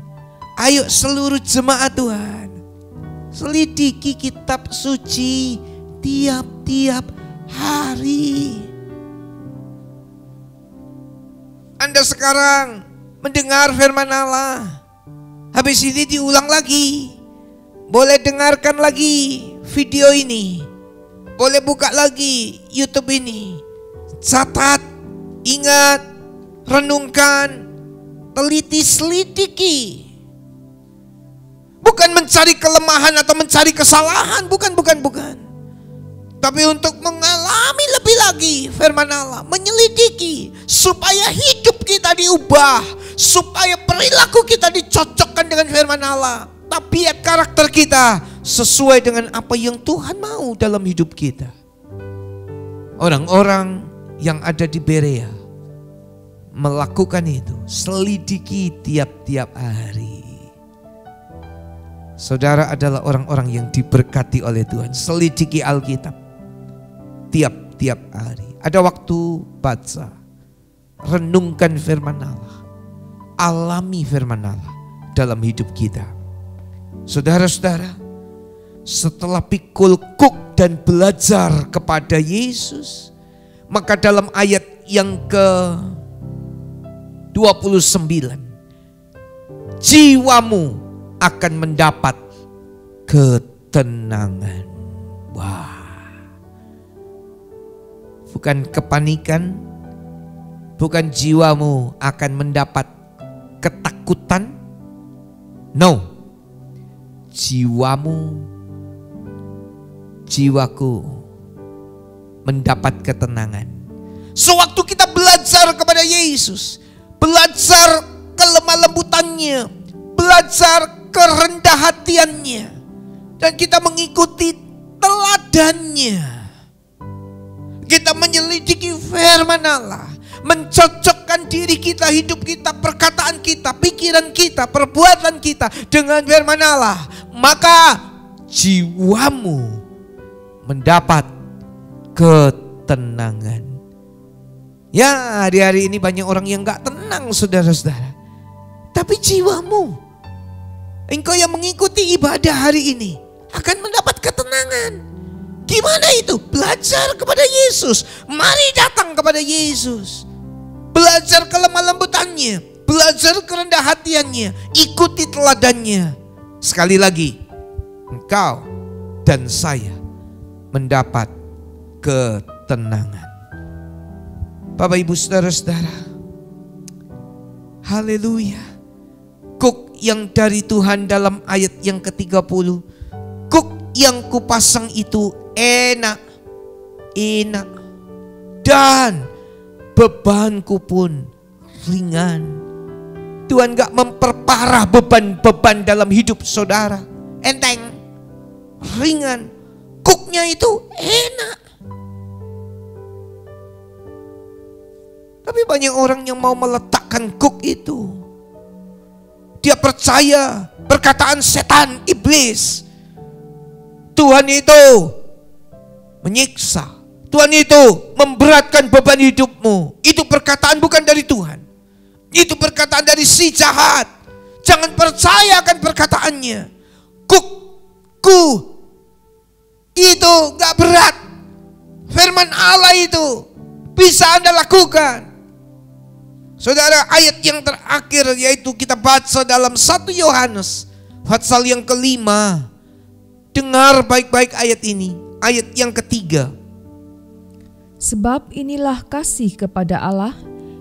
Ayo seluruh jemaat Tuhan. Selidiki kitab suci tiap-tiap hari. Anda sekarang mendengar firman Allah, habis ini diulang lagi. Boleh dengarkan lagi video ini, boleh buka lagi YouTube ini. Catat, ingat, renungkan, teliti, selidiki. Bukan mencari kelemahan atau mencari kesalahan, bukan. Tapi untuk mengalami lebih lagi firman Allah, menyelidiki supaya hidup kita diubah, supaya perilaku kita dicocokkan dengan firman Allah, tabiat karakter kita sesuai dengan apa yang Tuhan mau dalam hidup kita. Orang-orang yang ada di Berea melakukan itu, selidiki tiap-tiap hari. Saudara adalah orang-orang yang diberkati oleh Tuhan. Selidiki Alkitab tiap-tiap hari. Ada waktu baca, renungkan firman Allah, alami firman Allah dalam hidup kita. Saudara-saudara, setelah pikul kuk dan belajar kepada Yesus, maka dalam ayat yang ke-29, jiwamu akan mendapat ketenangan. Wah. Bukan kepanikan, bukan jiwamu akan mendapat ketakutan. No. Jiwaku mendapat ketenangan. Sewaktu kita belajar kepada Yesus, belajar kelemah lembutannya, belajar kerendah hatiannya, dan kita mengikuti teladannya. Kita menyelidiki firman Allah, mencocokkan diri kita, hidup kita, perkataan kita, pikiran kita, perbuatan kita dengan firman Allah, maka jiwamu mendapat ketenangan. Ya, hari-hari ini banyak orang yang gak tenang, saudara-saudara. Tapi jiwamu, engkau yang mengikuti ibadah hari ini akan mendapat ketenangan. Gimana itu? Belajar kepada Yesus. Mari datang kepada Yesus. Belajar kelemah lembutannya, belajar kerendah hatiannya, ikuti teladannya. Sekali lagi, engkau dan saya mendapat ketenangan. Bapak Ibu saudara-saudara, haleluya. Kuk yang dari Tuhan dalam ayat yang ke-30, kuk yang kupasang itu enak, dan bebanku pun ringan. Tuhan gak memperparah beban-beban dalam hidup saudara. Enteng, ringan, kuknya itu enak. Tapi banyak orang yang mau meletakkan kuk itu. Dia percaya perkataan setan, iblis. Tuhan itu menyiksa, Tuhan itu memberatkan beban hidupmu. Itu perkataan bukan dari Tuhan. Itu perkataan dari si jahat. Jangan percaya akan perkataannya. Kukku itu gak berat. Firman Allah itu bisa Anda lakukan. Saudara, ayat yang terakhir yaitu kita baca dalam 1 Yohanes pasal yang ke-5. Dengar baik-baik ayat ini, ayat yang ke-3. Sebab inilah kasih kepada Allah,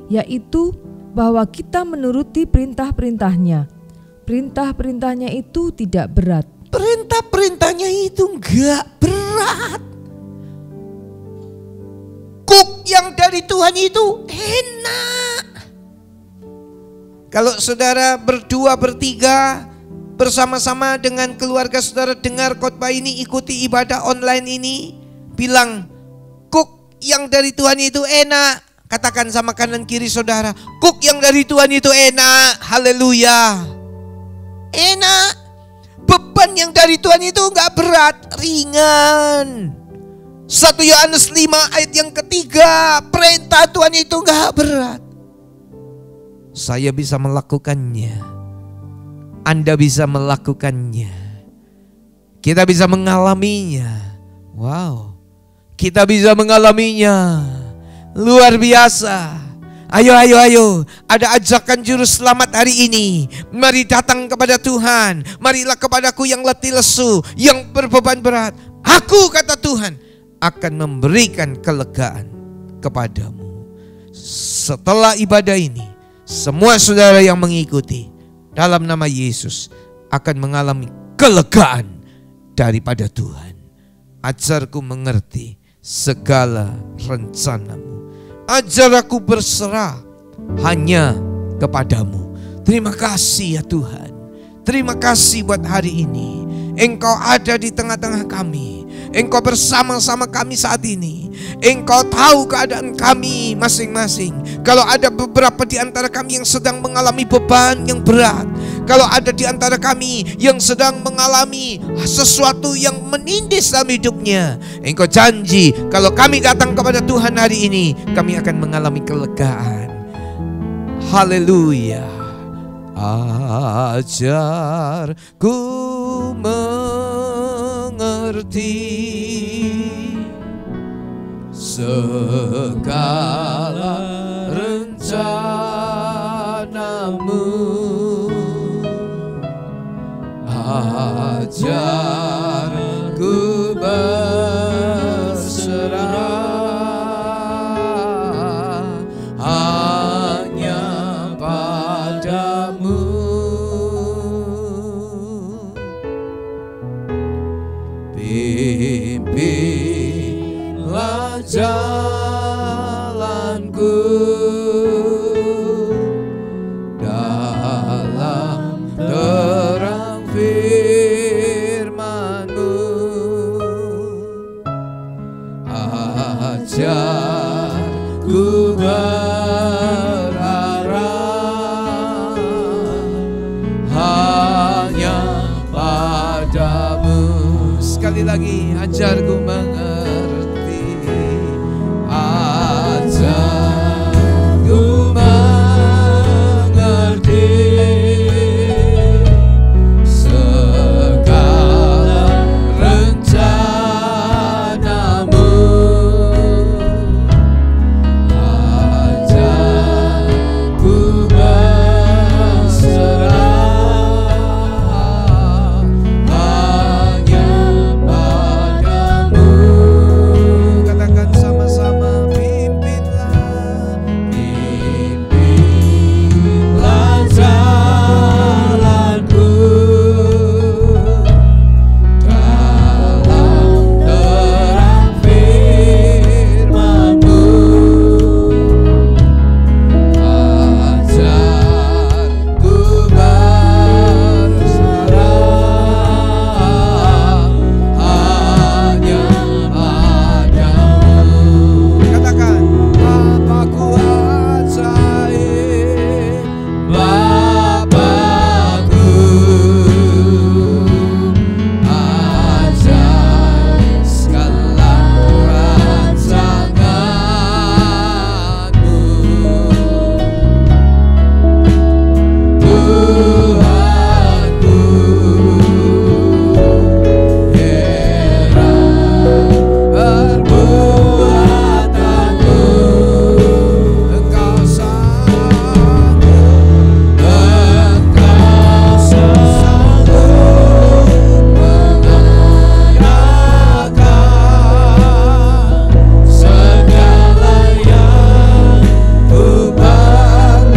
yaitu bahwa kita menuruti perintah-perintahnya. Perintah-perintahnya itu tidak berat. Perintah-perintahnya itu enggak berat. Kuk yang dari Tuhan itu enak. Kalau saudara berdua, bertiga, bersama-sama dengan keluarga saudara dengar khotbah ini, ikuti ibadah online ini, bilang, kuk yang dari Tuhan itu enak. Katakan sama kanan kiri saudara, kuk yang dari Tuhan itu enak. Haleluya. Enak. Beban yang dari Tuhan itu enggak berat, ringan. 1 Yohanes 5 ayat yang ke-3, perintah Tuhan itu enggak berat. Saya bisa melakukannya. Anda bisa melakukannya. Kita bisa mengalaminya. Wow. Kita bisa mengalaminya. Luar biasa. Ayo. Ada ajakan juru selamat hari ini. Mari datang kepada Tuhan. Marilah kepadaku yang letih lesu, yang berbeban berat. Aku, kata Tuhan, akan memberikan kelegaan kepadamu. Setelah ibadah ini, semua saudara yang mengikuti, dalam nama Yesus akan mengalami kelegaan daripada Tuhan. Ajarku mengerti segala rencanamu. Ajar aku berserah hanya kepadamu. Terima kasih ya Tuhan. Terima kasih buat hari ini. Engkau ada di tengah-tengah kami. Engkau bersama-sama kami saat ini. Engkau tahu keadaan kami masing-masing. Kalau ada beberapa di antara kami yang sedang mengalami beban yang berat, kalau ada di antara kami yang sedang mengalami sesuatu yang menindis dalam hidupnya, Engkau janji kalau kami datang kepada Tuhan hari ini, kami akan mengalami kelegaan. Haleluya. Ajarku mengerti segala rencanamu. Ajarku berserah hanya padamu. Pimpinlah jalanku dalam terang firman-Mu. Ajarku berharap hanya padamu. Sekali lagi, ajarku mengerti. Ajarku mengerti segala rencanamu. Ajarku berserah hanya padamu. Katakan sama-sama, pimpinlah, pimpinlah jalanku dalam terang firman-Mu. Ajarku berserah hanya padamu. Katakan, Bapakku ajaib, Bapakku ajaib segala rancangan-Mu. Tuhanku, heran perbuatanmu. Engkau sanggup, Engkau sanggup mengerjakan segala yang ku perlukan,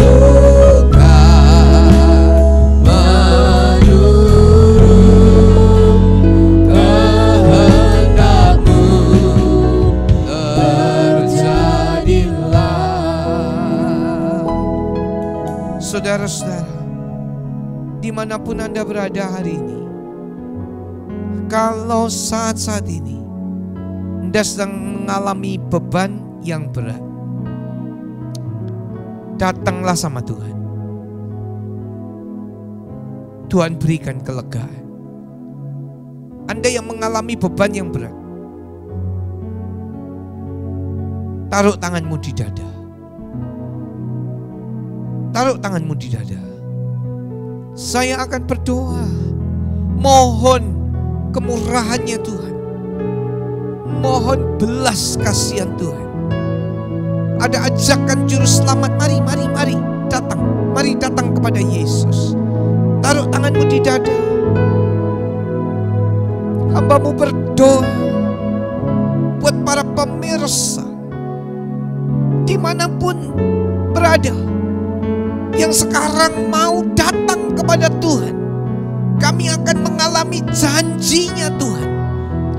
menurut kehendak-Mu terjadilah. Saudara-saudara, dimanapun Anda berada hari ini, kalau saat-saat ini Anda sedang mengalami beban yang berat, datanglah sama Tuhan. Tuhan berikan kelegaan. Anda yang mengalami beban yang berat, taruh tanganmu di dada. Taruh tanganmu di dada. Saya akan berdoa, mohon kemurahannya Tuhan, mohon belas kasihan Tuhan. Ada ajakan juru selamat, mari datang, mari datang kepada Yesus. Taruh tanganmu di dada. Hamba-Mu berdoa buat para pemirsa dimanapun berada, yang sekarang mau datang kepada Tuhan, kami akan mengalami janjinya Tuhan,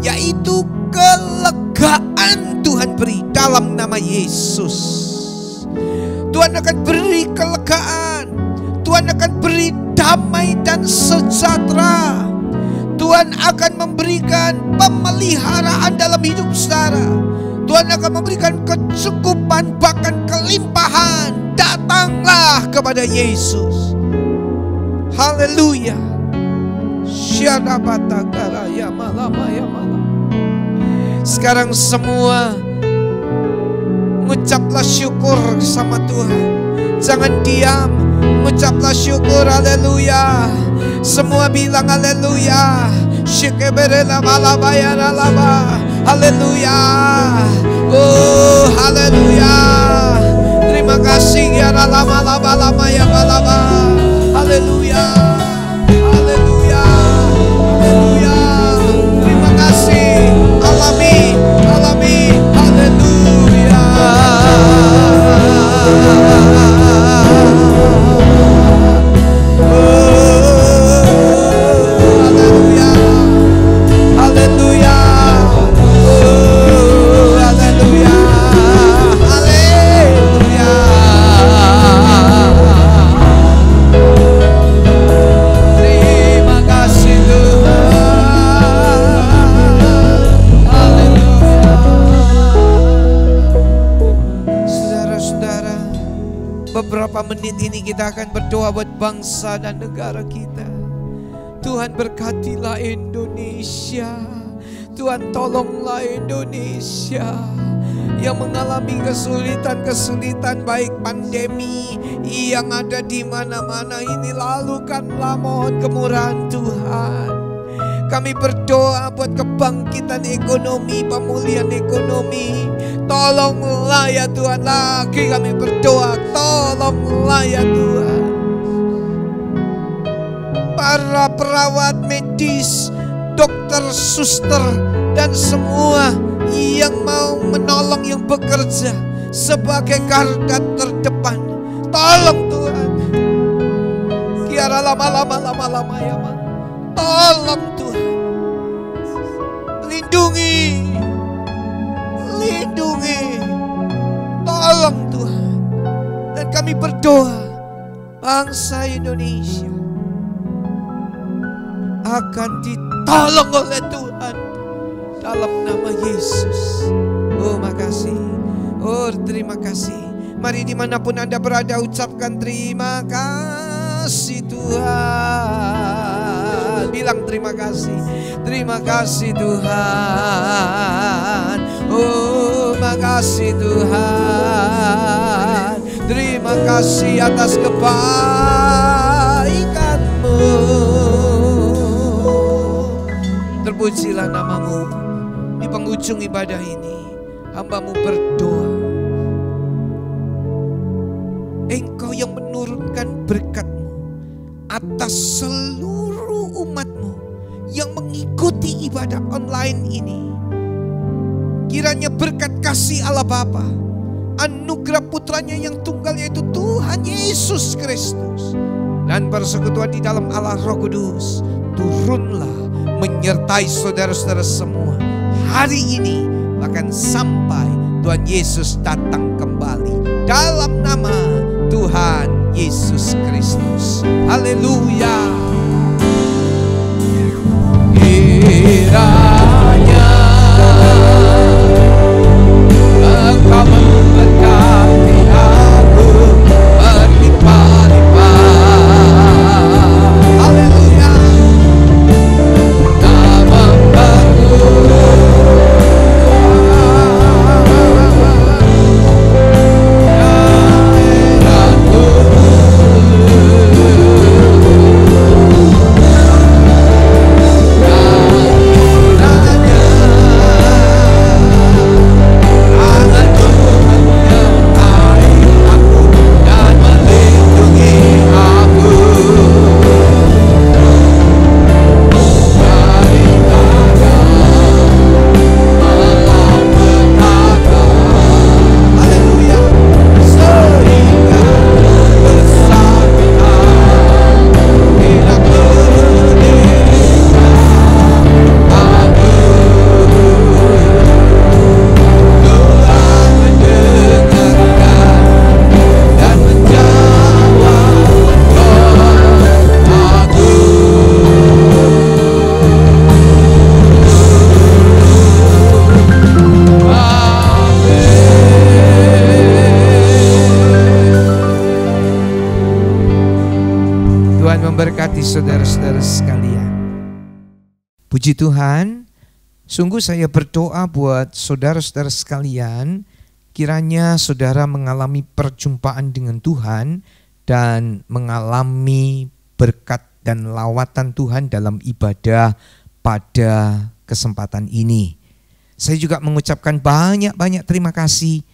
yaitu kelegaan Tuhan beri dalam nama Yesus. Tuhan akan beri kelegaan, Tuhan akan beri damai dan sejahtera. Tuhan akan memberikan pemeliharaan dalam hidup saudara. Tuhan akan memberikan kecukupan, bahkan kelimpahan. Datanglah kepada Yesus. Haleluya. Sekarang semua mengucaplah syukur sama Tuhan. Jangan diam, mengucaplah syukur. Haleluya. Semua bilang haleluya. Haleluya. Oh haleluya. Terima kasih ya lama ya balaba. Haleluya. Haleluya. Haleluya. Terima kasih. Alami. Haleluya. Beberapa menit ini kita akan berdoa buat bangsa dan negara kita. Tuhan berkatilah Indonesia. Tuhan tolonglah Indonesia yang mengalami kesulitan-kesulitan, baik pandemi yang ada di mana-mana ini. Lalukanlah, mohon kemurahan Tuhan. Kami berdoa buat kebangkitan ekonomi, pemulihan ekonomi. Tolonglah ya Tuhan, lagi kami berdoa, tolonglah ya Tuhan. Para perawat medis, dokter, suster, dan semua yang mau menolong, yang bekerja sebagai garda terdepan, tolong Tuhan. Kiara lama ya Ma. Tolong Tuhan, lindungi, tolong Tuhan. Dan kami berdoa bangsa Indonesia akan ditolong oleh Tuhan dalam nama Yesus. Oh makasih, oh terima kasih. Mari dimanapun Anda berada, ucapkan terima kasih Tuhan. Bilang terima kasih Tuhan. Oh makasih Tuhan. Terima kasih atas kebaikan-Mu. Terpujilah nama-Mu. Di penghujung ibadah ini hamba-Mu berdoa, Engkau yang menurunkan berkat-Mu atas seluruh umat-Mu yang mengikuti ibadah online ini. Kiranya berkat kasih Allah Bapa, anugerah putranya yang tunggal yaitu Tuhan Yesus Kristus, dan persekutuan di dalam Allah Roh Kudus turunlah menyertai saudara-saudara semua hari ini, bahkan sampai Tuhan Yesus datang kembali, dalam nama Tuhan Yesus Kristus. Haleluya. Kiranya Engkau memberkati aku berlimpah-limpah. Haleluya. Nama memberkati saudara-saudara sekalian. Puji Tuhan, sungguh saya berdoa buat saudara-saudara sekalian, kiranya saudara mengalami perjumpaan dengan Tuhan dan mengalami berkat dan lawatan Tuhan dalam ibadah pada kesempatan ini. Saya juga mengucapkan banyak-banyak terima kasih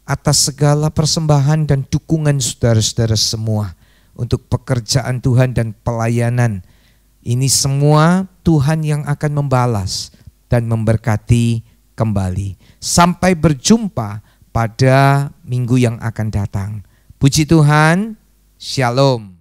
atas segala persembahan dan dukungan saudara-saudara semua untuk pekerjaan Tuhan dan pelayanan. Ini semua Tuhan yang akan membalas dan memberkati kembali. Sampai berjumpa pada minggu yang akan datang. Puji Tuhan, Shalom.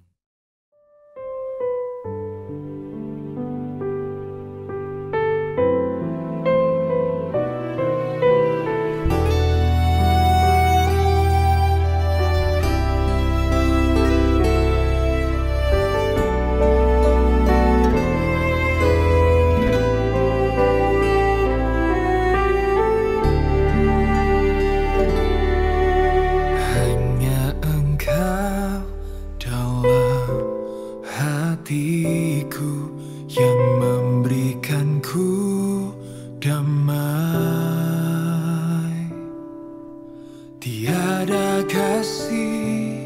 Tiada kasih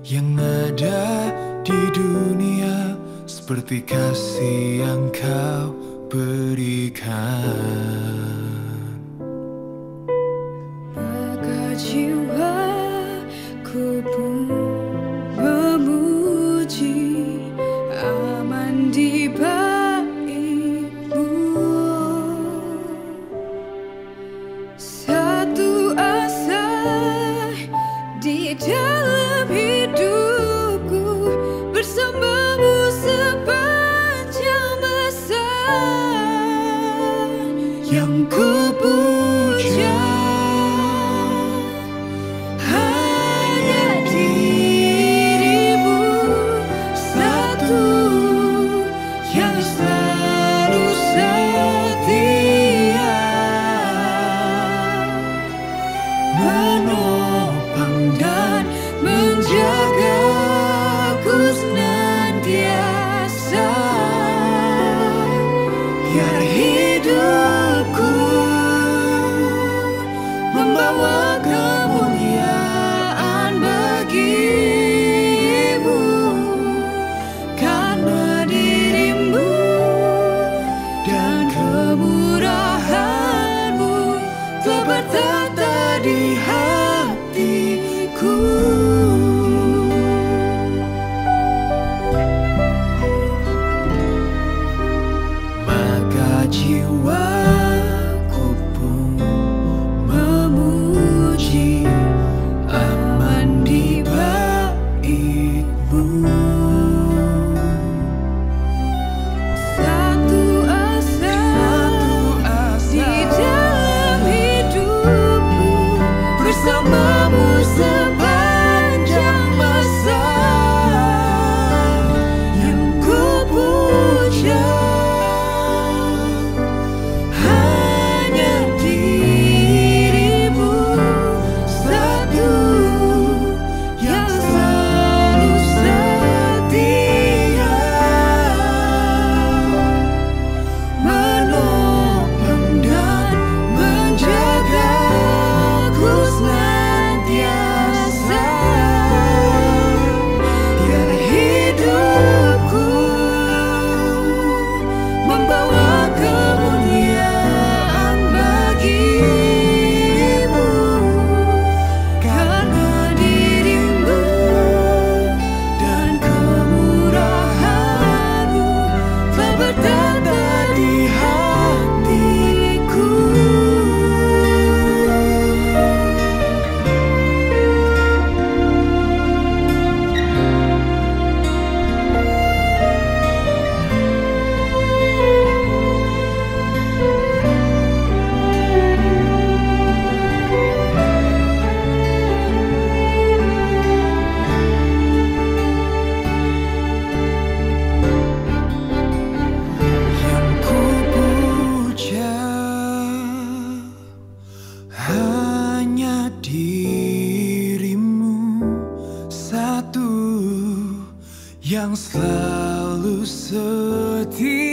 yang ada di dunia seperti kasih yang Kau berikan. Maka jiwaku pun memuji, aman di bait-Mu. Satu asa di dalam hidupku, bersama-Mu sepanjang masa. Yang ku setia